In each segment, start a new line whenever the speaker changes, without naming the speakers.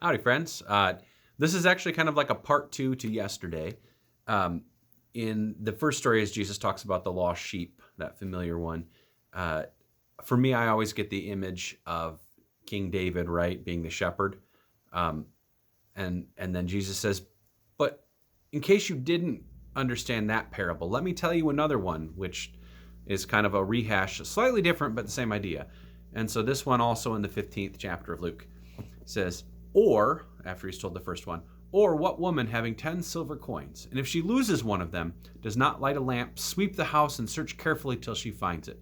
Howdy, friends. This is actually kind of like a part two to yesterday. Um, in the first story, as Jesus talks about the lost sheep, that familiar one, uh, for me, I always get the image of King David, right, being the shepherd. Um, and then Jesus says, but in case you didn't understand that parable, let me tell you another one, which is kind of a rehash, slightly different, but the same idea. And so this one also in the 15th chapter of Luke says, or, after he's told the first one, or what woman having 10 silver coins, and if she loses one of them, does not light a lamp, sweep the house, and search carefully till she finds it?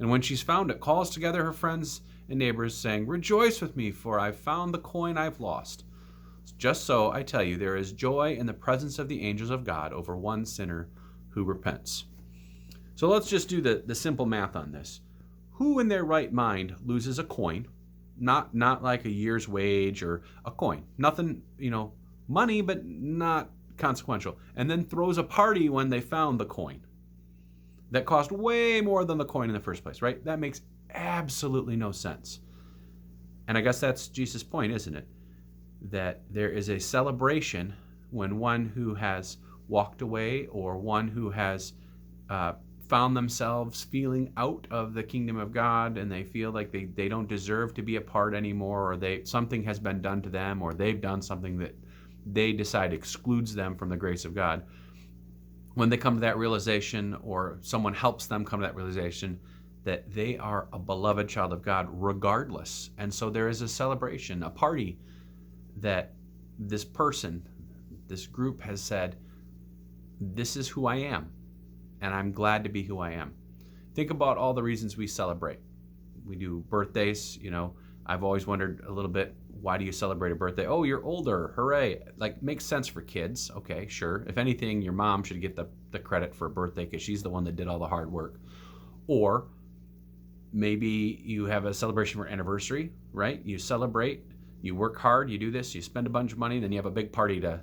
And when she's found it, calls together her friends and neighbors, saying, rejoice with me, for I've found the coin I've lost. Just so, I tell you, there is joy in the presence of the angels of God over one sinner who repents. So let's just do the simple math on this. Who in their right mind loses a coin? Not like a year's wage or a coin. Nothing, money, but not consequential. And then throws a party when they found the coin that cost way more than the coin in the first place, right? That makes absolutely no sense. And I guess that's Jesus' point, isn't it? That there is a celebration when one who has walked away or one who has found themselves feeling out of the kingdom of God, and they feel like they don't deserve to be a part anymore, or something has been done to them, or they've done something that they decide excludes them from the grace of God. When they come to that realization, or someone helps them come to that realization, that they are a beloved child of God regardless. And so there is a celebration, a party, that this person, this group has said, this is who I am, and I'm glad to be who I am. Think about all the reasons we celebrate. We do birthdays, I've always wondered a little bit, why do you celebrate a birthday? Oh, you're older, hooray. Like, makes sense for kids. Okay, sure. If anything, your mom should get the credit for a birthday because she's the one that did all the hard work. Or maybe you have a celebration for anniversary, right? You celebrate, you work hard, you do this, you spend a bunch of money, then you have a big party to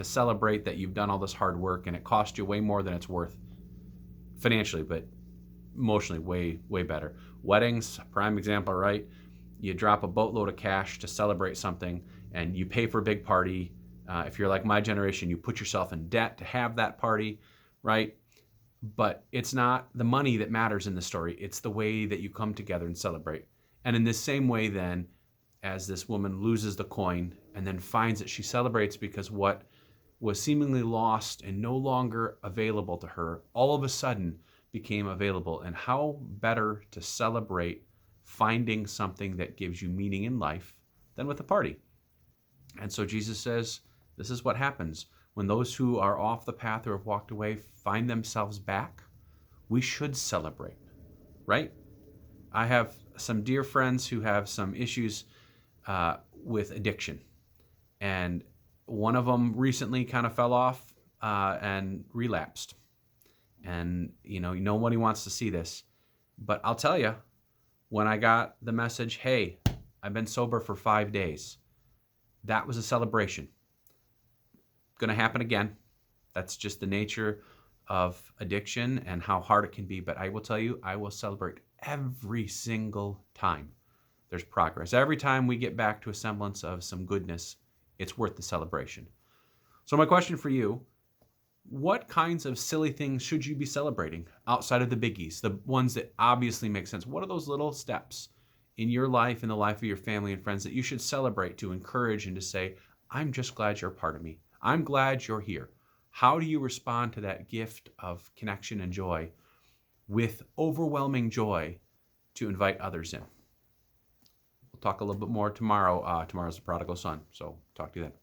celebrate that you've done all this hard work, and it cost you way more than it's worth financially, but emotionally way better. Weddings, prime example, right? You drop a boatload of cash to celebrate something, and you pay for a big party. If you're like my generation, you put yourself in debt to have that party, right? But it's not the money that matters in the story. It's the way that you come together and celebrate. And in the same way then, as this woman loses the coin and then finds it, she celebrates because what was seemingly lost and no longer available to her all of a sudden became available. And how better to celebrate finding something that gives you meaning in life than with a party? And so Jesus says, this is what happens when those who are off the path or have walked away find themselves back. We should celebrate, right? I have some dear friends who have some issues with addiction. And one of them recently kind of fell off and relapsed. And, nobody wants to see this. But I'll tell you, when I got the message, hey, I've been sober for 5 days, that was a celebration. Going to happen again. That's just the nature of addiction and how hard it can be. But I will tell you, I will celebrate every single time there's progress. Every time we get back to a semblance of some goodness, it's worth the celebration. So my question for you, what kinds of silly things should you be celebrating outside of the biggies, the ones that obviously make sense? What are those little steps in your life, in the life of your family and friends, that you should celebrate to encourage and to say, I'm just glad you're a part of me. I'm glad you're here. How do you respond to that gift of connection and joy with overwhelming joy to invite others in? We'll talk a little bit more tomorrow. Tomorrow's the prodigal son, so talk to you then.